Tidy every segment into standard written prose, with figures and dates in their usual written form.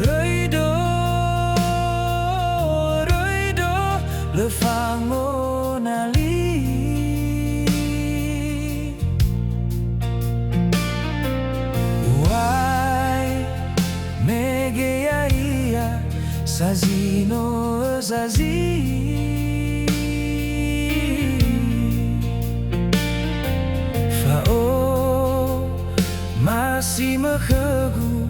Röido, röido, le fango nali. Wai, megea ia, sazino zazi. Masih mekegu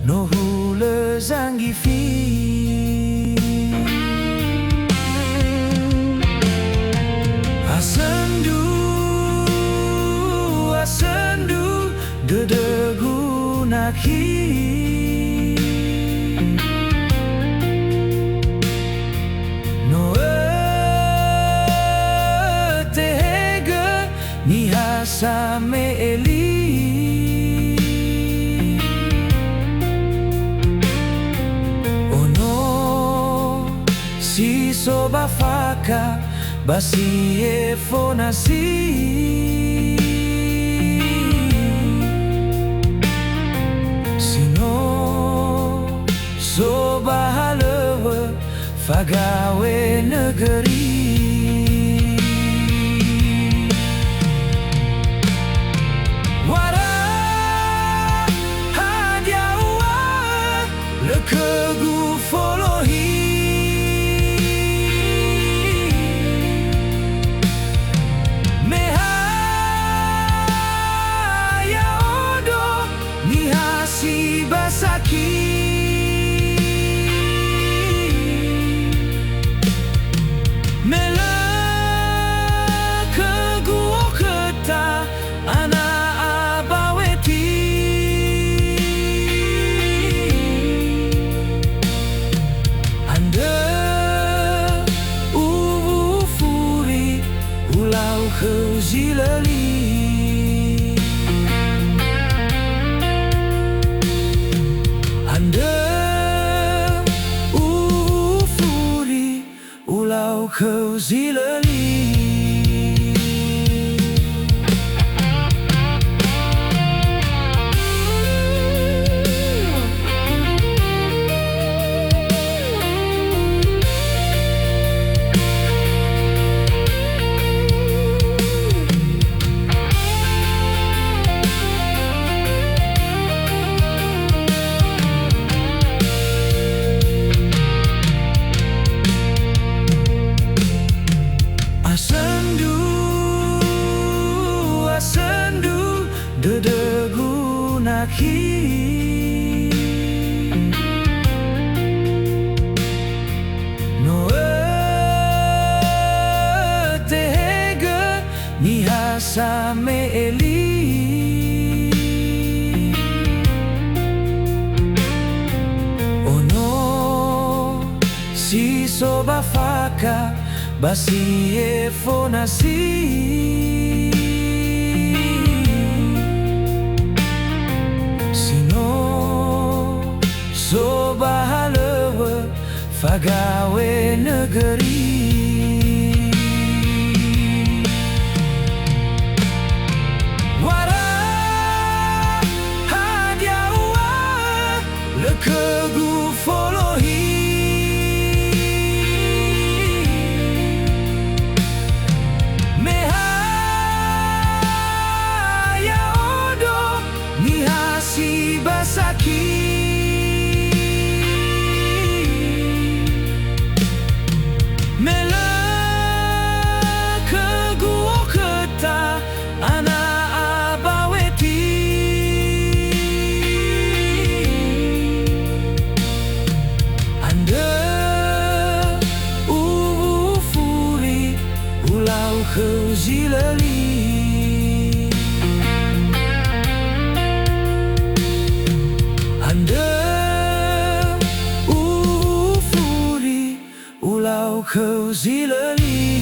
no hule zanggifi. Asendu, asendu, dedegu naki. No tehege ni hasame eli. Si soba faka basi efonasi. Sino soba halewe fagawe negeri. Wara hadiawa lekegu folohi. Basaki mele kegu oketa ana abaweti. Ande ufuri ulau keuzilali. Kau zilali. Asendu, dedegu naki. No tehege ni hasame eli. Ono si soba faka basi efonasi. Soba halewe fagawe negeri. Wara hadiawa lekegu folohi. Meha ya odo ni hasi basaki. Kau zilali. Ande ufuri ulau kau zilali.